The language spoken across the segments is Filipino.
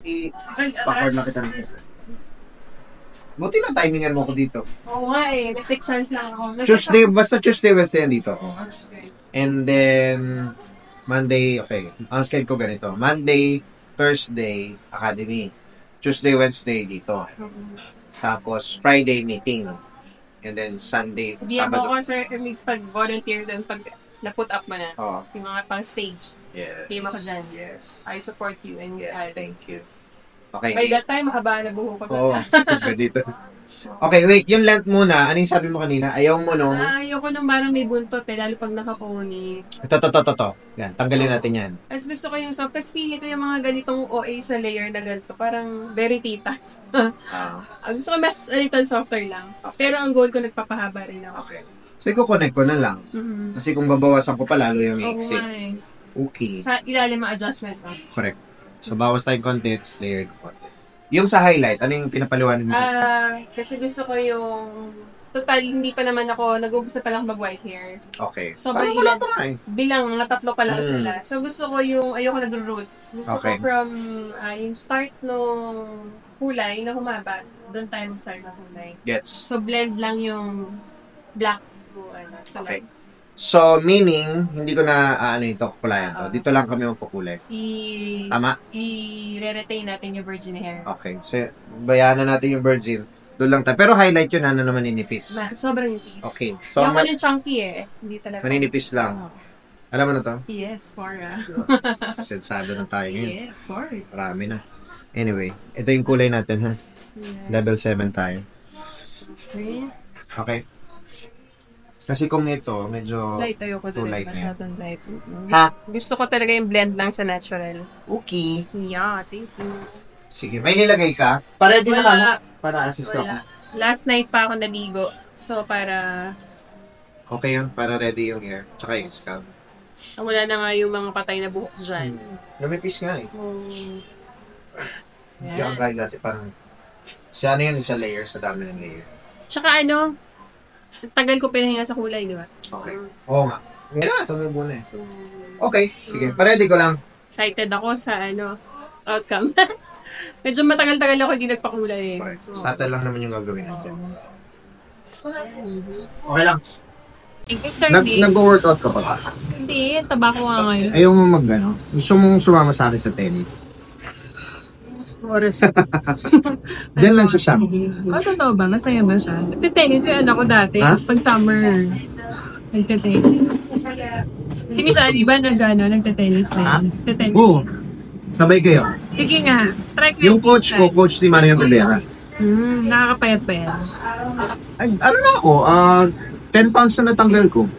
I-backward na kita. Buti na timingan mo ko dito. Oo nga eh. Restrictions lang ako. Tuesday, basta Tuesday, Wednesday dito. And then, Monday, okay. Ang schedule ko ganito. Monday, Thursday, academy. Tuesday, Wednesday dito. Tapos, Friday, meeting. And then, Sunday, Di Sabado. ako, sir, miss pag-volunteer doon pag na-put up mo na. Oh. Yung mga pang-stage. Yes. Team ako dyan. Yes. I support you. And Yes, thank you. Okay. by that time, mahaba na buho ko. Oo, dito. Okay, wait. Yung length muna. Ano yung sabi mo kanina? Ayaw mo nung... Ayoko nung parang may buntot eh, lalo pag nakapuni. Ito. Yan, tanggalin natin yan. As gusto ko yung soft. Tapos pili ko yung mga ganitong OA sa layer na ganito. Parang very tita. Ang gusto ko mas a little softer lang. Pero ang goal ko, nagpapahaba rin ako. Okay. So, i-connect ko na lang. Kasi kung babawasan ko pa lalo yung Oo exit. nga eh. Okay. Sa ilalim ang adjustment. Correct. So, bawas tayong konti, tapos layered konti. Yung sa highlight, ano yung pinapaliwanan mo? Kasi gusto ko yung... Total, hindi pa naman ako, nag-uumpisa pa lang mag-white hair. Okay. So, Parang wala pa nga eh. Bilang, mga tatlo pa lang sila. So, gusto ko yung, ayoko nag-roots. Gusto ko from, yung start nung kulay na humaba, doon tayo start na kulay. Gets. So, blend lang yung black ko, Okay. So, meaning, hindi ko na, ito, kukulayan to. Dito lang kami magkukulay. Tama? I-re-retain natin yung virgin hair. Okay. So, bayanan natin yung virgin. Doon lang tayo. Pero highlight yun, naman ninipis. Sobrang nipis. Okay. So, yung yung chunky eh. Hindi talaga. maninipis lang. Alam mo na to? Yes, for Sensado na tayo ngayon. Yeah, of course. Marami na. Anyway, ito yung kulay natin, ha? Yeah. Level 7 tayo. Okay. Kasi kung ito, medyo Light, ayoko too din. light na yan. Masyadong light. Ha? Gusto ko talaga yung blend lang sa natural. Okay. Yeah, thank you. Sige, may nilagay ka? Para din Wala. na para assist ako. Wala. Last night pa ako naligo. So, para Okay yun, para ready yung hair. Tsaka yung scalp. wala na nga yung mga patay na buhok dyan. Lumipis nga eh. Yeah. Yung kaya natin parang... Siya ano yan, isa layer sa dami ng layer. Tsaka tagal ko pinahinga sa kulay, di ba? Okay. Oo nga. Yeah, ito na muna eh. Okay, sige. Paredy ko lang. Excited ako sa outcome. Medyo matagal-tagal ako hindi nagpakulay eh. Okay. Subtle lang naman yung gagawin natin. Okay lang. Nag-workout ka pa ba? Hindi, tabako nga ngayon. Ayaw mo gusto mong sumama sa akin sa tennis? Oras. Diyan lang sa shop. Totoo ba? Masaya ba siya? Nagte-tennis yung anak ko dati. Ha? Pag summer, nagte-tennis. Si Miss Ali ba nagte-tennis na yun? Nagte-tennis. Oo. Sabay kayo. Sige nga. Try ko Yung coach ko, coach ni Marian Rivera. Nakakapayat pa yan. Ay, ano na ako, 10 pounds na natanggal ko.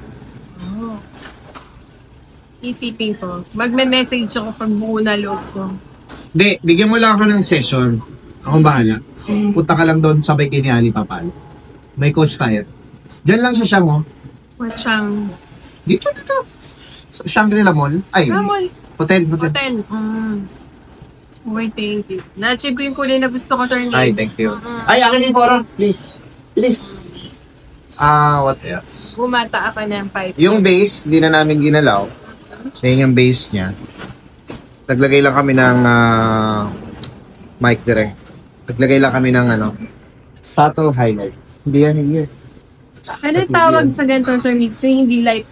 Isipin ko. Magme-message ako pag buo na loob ko. Hindi, bigyan mo lang ako ng session. Ako bahala. Punta ka lang doon, sabay kay ni Ali Papal. May coach tayo. Diyan lang sa Siang, oh. Siyang... Dito. Sa Shangri-La Mall. Ay, hotel. Wait, thank you. Na-achieve ko yung kulay na gusto ko, turn Ay, thank you. Ay, akin yung fora. Please. What else? Bumata ka ng pipe. Yung base, hindi na namin ginalaw. So, yun yung base niya. Naglagay lang kami ng mic direct. Naglagay lang kami ng subtle highlight. Hindi yan here. Ano tawag sa ganito, Sir Mix? Yung hindi light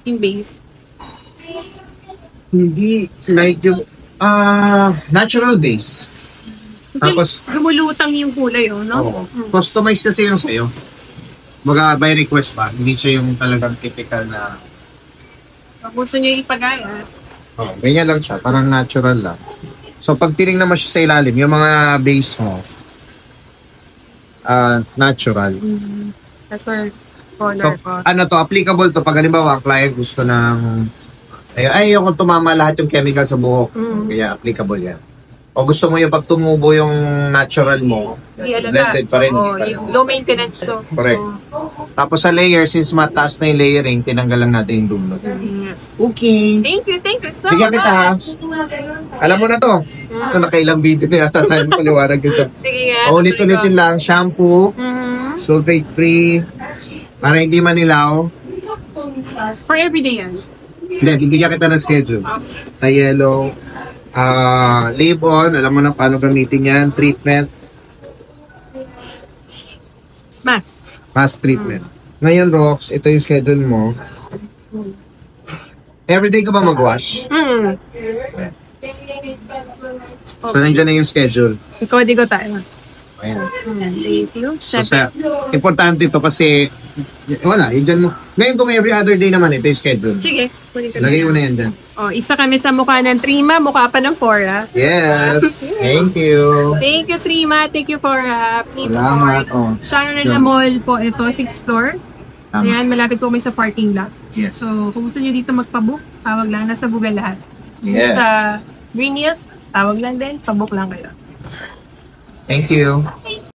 yung base? Hindi light yung natural base. Kasi Tapos, lumulutang yung kulay, no? Customize kasi yung sa'yo. Baga by request pa. Hindi siya yung talagang typical na Gusto niyo ipagaya. ganyan lang siya. Parang natural lang. So, pag tinignan mo siya sa ilalim, yung mga base mo, natural. Color So, ko. applicable to pag halimbawa, client gusto ng ayoko tumama lahat yung chemical sa buhok. Kaya applicable yan. O gusto mo yung pag tumubo yung natural mo, blended pa rin. Yung low maintenance to. Correct. Tapos sa layer, since mataas na yung layering, tinanggal lang natin yung dulo. Okay. Thank you so Bigyan kita ha. much. Alam mo na to. Ito nakailang video na yata tayo paliwanag dito. Sige nga. Ulit-ulitin lang, shampoo, sulfate free, para hindi manilaw. For everyday yan. Hindi, bibigyan kita ng schedule. Sa yellow, Leave-on, alam mo na paano gamitin yan. Treatment, mask treatment. Ngayon, Rox, ito yung schedule mo. Everyday ka ba mag-wash? So, nandiyan na yung schedule. Kodigo tayo. Ayan. Thank you. So, importante ito kasi, wala, yun dyan mo. Ngayon kung every other day naman, ito yung schedule. Sige. kunin ko na. Lagay mo na yan dyan. Oh, isa kami sa mukha ng Trima, mukha pa ng Fora. Yes! Thank you! Thank you, Trima. Thank you, Fora. Please Salamat. support. Oh. Shangri-La Mall po ito, 6th floor. Tama. Ayan, malapit po kami sa parking lot. Yes. So, kung gusto nyo dito magpabook, tawag lang. Nasa Google lahat. So, Yes. sa Green Hills, tawag lang din. Pabook lang kayo. Thank you.